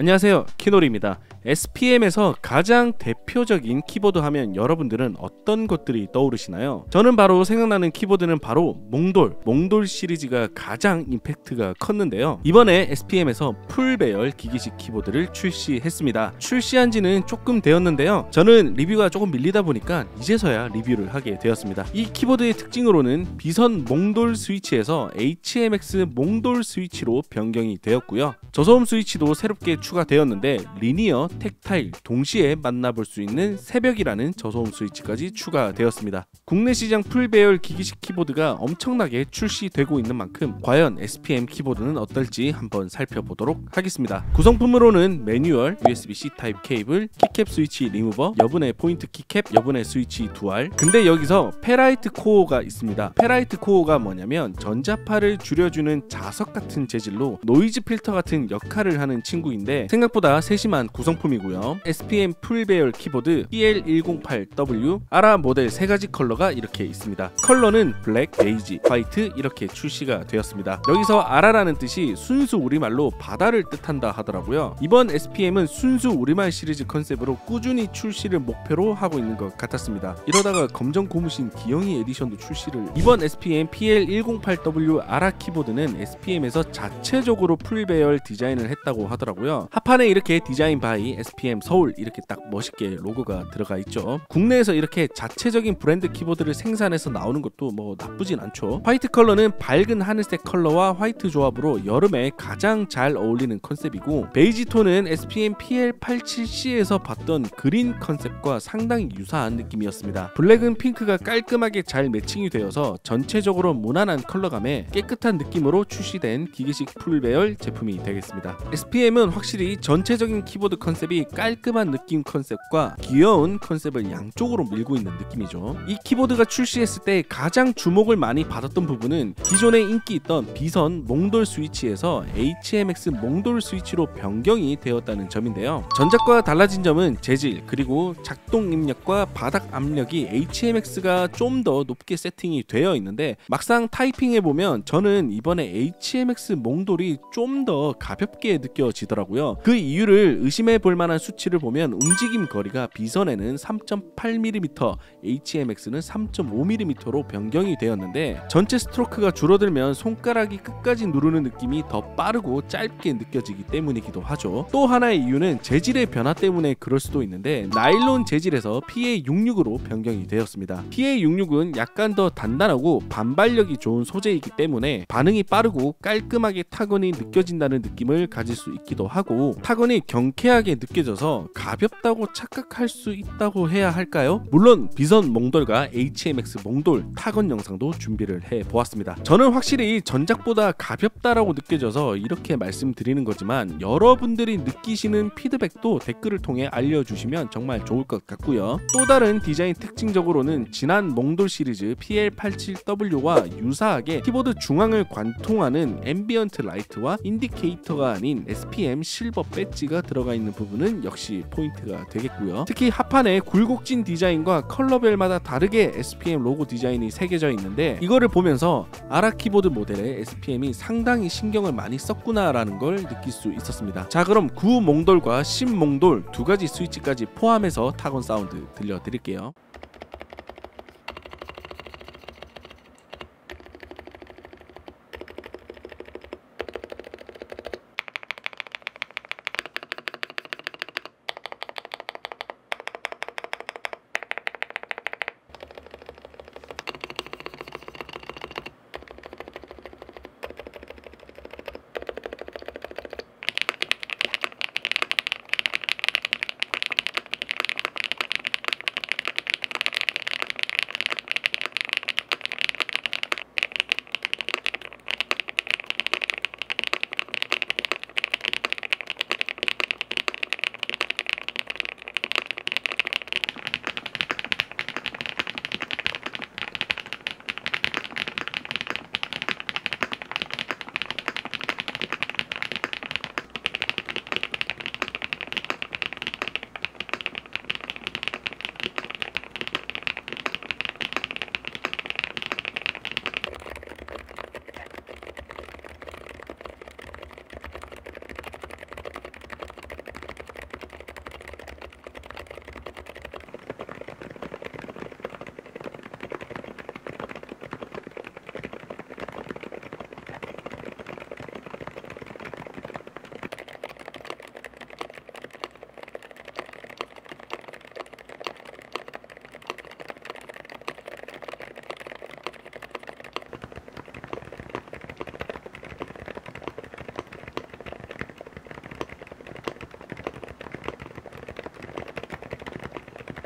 안녕하세요, 키노리입니다. SPM에서 가장 대표적인 키보드 하면 여러분들은 어떤 것들이 떠오르시나요? 저는 바로 생각나는 키보드는 바로 몽돌 시리즈가 가장 임팩트가 컸는데요. 이번에 SPM에서 풀배열 기기식 키보드를 출시했습니다. 출시한 지는 조금 되었는데요. 저는 리뷰가 조금 밀리다 보니까 이제서야 리뷰를 하게 되었습니다. 이 키보드의 특징으로는 비선 몽돌 스위치에서 HMX 몽돌 스위치로 변경이 되었고요. 저소음 스위치도 새롭게 추가되었는데 리니어, 텍타일 동시에 만나볼 수 있는 새벽이라는 저소음 스위치까지 추가되었습니다. 국내 시장 풀배열 기기식 키보드가 엄청나게 출시되고 있는 만큼 과연 SPM 키보드는 어떨지 한번 살펴보도록 하겠습니다. 구성품으로는 매뉴얼, USB-C 타입 케이블, 키캡 스위치 리무버, 여분의 포인트 키캡, 여분의 스위치 두알. 근데 여기서 페라이트 코어가 있습니다. 페라이트 코어가 뭐냐면 전자파를 줄여주는 자석 같은 재질로 노이즈 필터 같은 역할을 하는 친구인데 생각보다 세심한 구성품이고요. SPM 풀배열 키보드 PL108W 아라 모델 3가지 컬러가 이렇게 있습니다. 컬러는 블랙, 베이지, 화이트 이렇게 출시가 되었습니다. 여기서 아라라는 뜻이 순수 우리말로 바다를 뜻한다 하더라고요. 이번 SPM은 순수 우리말 시리즈 컨셉으로 꾸준히 출시를 목표로 하고 있는 것 같았습니다. 이러다가 검정 고무신 기영이 에디션도 출시를. 이번 SPM PL108W 아라 키보드는 SPM에서 자체적으로 풀배열 디자인을 했다고 하더라고요. 하판에 이렇게 디자인 바이 SPM 서울 이렇게 딱 멋있게 로고가 들어가 있죠. 국내에서 이렇게 자체적인 브랜드 키보드를 생산해서 나오는 것도 뭐 나쁘진 않죠. 화이트 컬러는 밝은 하늘색 컬러와 화이트 조합으로 여름에 가장 잘 어울리는 컨셉이고, 베이지 톤은 SPM PL87C에서 봤던 그린 컨셉과 상당히 유사한 느낌이었습니다. 블랙은 핑크가 깔끔하게 잘 매칭이 되어서 전체적으로 무난한 컬러감에 깨끗한 느낌으로 출시된 기계식 풀배열 제품이 되겠습니다. SPM은 확실히 전체적인 키보드 컨셉이 깔끔한 느낌 컨셉과 귀여운 컨셉을 양쪽으로 밀고 있는 느낌이죠. 이 키보드가 출시했을 때 가장 주목을 많이 받았던 부분은 기존에 인기 있던 비선 몽돌 스위치에서 HMX 몽돌 스위치로 변경이 되었다는 점인데요. 전작과 달라진 점은 재질 그리고 작동 입력과 바닥 압력이 HMX가 좀 더 높게 세팅이 되어 있는데 막상 타이핑해보면 저는 이번에 HMX 몽돌이 좀 더 가볍게 느껴지더라고요. 그 이유를 의심해 볼 만한 수치를 보면 움직임 거리가 비선에는 3.8mm, HMX는 3.5mm로 변경이 되었는데 전체 스트로크가 줄어들면 손가락이 끝까지 누르는 느낌이 더 빠르고 짧게 느껴지기 때문이기도 하죠. 또 하나의 이유는 재질의 변화 때문에 그럴 수도 있는데 나일론 재질에서 PA66으로 변경이 되었습니다. PA66은 약간 더 단단하고 반발력이 좋은 소재이기 때문에 반응이 빠르고 깔끔하게 타건이 느껴진다는 느낌을 가질 수 있기도 하고, 타건이 경쾌하게 느껴져서 가볍다고 착각할 수 있다고 해야 할까요? 물론 비선 몽돌과 HMX 몽돌 타건 영상도 준비를 해보았습니다. 저는 확실히 전작보다 가볍다라고 느껴져서 이렇게 말씀드리는 거지만 여러분들이 느끼시는 피드백도 댓글을 통해 알려주시면 정말 좋을 것 같고요. 또 다른 디자인 특징적으로는 지난 몽돌 시리즈 PL87W와 유사하게 키보드 중앙을 관통하는 앰비언트 라이트와 인디케이터가 아닌 SPM 실버 배지가 들어가 있는 부분은 역시 포인트가 되겠고요. 특히 하판에 굴곡진 디자인과 컬러별마다 다르게 SPM 로고 디자인이 새겨져 있는데 이거를 보면서 아라 키보드 모델에 SPM이 상당히 신경을 많이 썼구나라는 걸 느낄 수 있었습니다. 자, 그럼 구 몽돌과 10 몽돌 두 가지 스위치까지 포함해서 타건 사운드 들려드릴게요.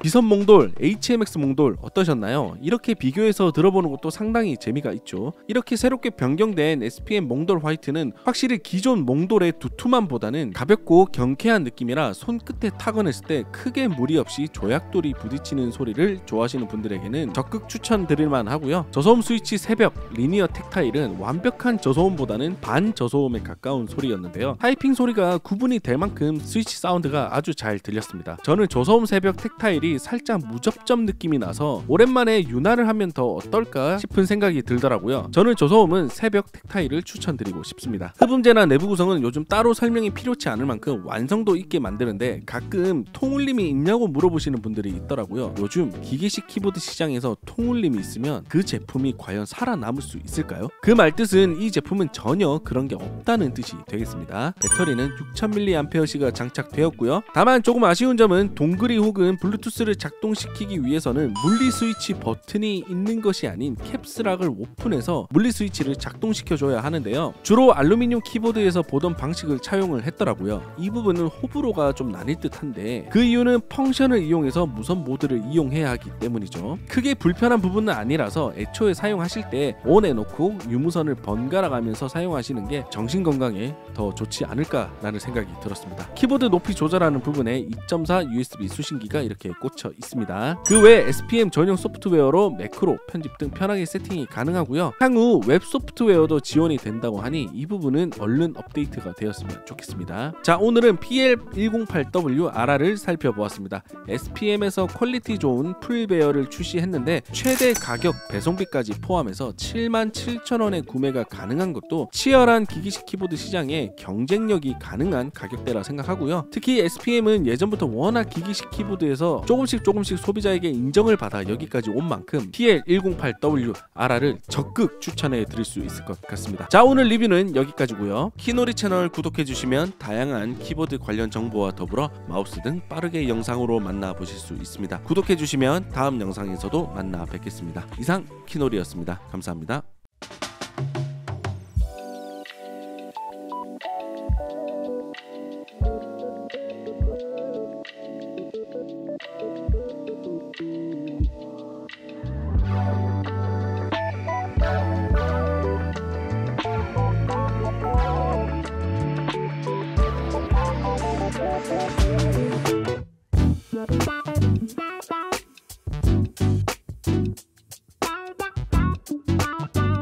비선 몽돌, HMX 몽돌 어떠셨나요? 이렇게 비교해서 들어보는 것도 상당히 재미가 있죠. 이렇게 새롭게 변경된 SPM 몽돌 화이트는 확실히 기존 몽돌의 두툼함보다는 가볍고 경쾌한 느낌이라 손끝에 타건했을 때 크게 무리 없이 조약돌이 부딪히는 소리를 좋아하시는 분들에게는 적극 추천드릴만 하고요. 저소음 스위치 새벽 리니어 텍타일은 완벽한 저소음보다는 반저소음에 가까운 소리였는데요. 타이핑 소리가 구분이 될 만큼 스위치 사운드가 아주 잘 들렸습니다. 저는 저소음 새벽 텍타일이 살짝 무접점 느낌이 나서 오랜만에 윤활을 하면 더 어떨까 싶은 생각이 들더라고요. 저는 저소음은 새벽 텍타일을 추천드리고 싶습니다. 흡음재나 내부 구성은 요즘 따로 설명이 필요치 않을 만큼 완성도 있게 만드는데 가끔 통울림이 있냐고 물어보시는 분들이 있더라고요. 요즘 기계식 키보드 시장에서 통울림이 있으면 그 제품이 과연 살아남을 수 있을까요? 그 말뜻은 이 제품은 전혀 그런 게 없다는 뜻이 되겠습니다. 배터리는 6000mAh가 장착되었고요. 다만 조금 아쉬운 점은 동그리 혹은 블루투스를 작동시키기 위해서는 물리 스위치 버튼이 있는 것이 아닌 캡스락을 오픈해서 물리 스위치를 작동시켜줘야 하는데요. 주로 알루미늄 키보드에서 보던 방식을 차용을 했더라고요. 이 부분은 호불호가 좀 나뉠 듯한데 그 이유는 펑션을 이용해서 무선 모드를 이용해야 하기 때문이죠. 크게 불편한 부분은 아니라서 애초에 사용하실 때 온 해놓고 유무선을 번갈아 가면서 사용하시는 게 정신건강에 더 좋지 않을까라는 생각이 들었습니다. 키보드 높이 조절하는 부분에 2.4 USB 수신기가 이렇게 꽂혀 있습니다. 그 외 SPM 전용 소프트웨어로 매크로, 편집 등 편하게 세팅이 가능하고요. 향후 웹 소프트웨어도 지원이 된다고 하니 이 부분은 얼른 업데이트가 되었으면 좋겠습니다. 자, 오늘은 PL108W RR을 살펴보았습니다. SPM에서 퀄리티 좋은 풀베어를 출시했는데 최대 가격 배송비까지 포함해서 77,000원에 구매가 가능한 것도 치열한 기기식 키보드 시장에 경쟁력이 가능한 가격대라 생각하고요. 특히 SPM은 예전부터 워낙 기기식 키보드에서 조금씩 소비자에게 인정을 받아 여기까지 온 만큼 PL108W RR을 적극 추천해 드릴 수 있을 것 같습니다. 자, 오늘 리뷰는 여기까지고요. 키노리 채널 구독해 주시면 다양한 키보드 관련 정보와 더불어 마우스 등 빠르게 영상으로 만나보실 수 있습니다. 구독해 주시면 다음 영상에서도 만나 뵙겠습니다. 이상 키노리였습니다. 감사합니다.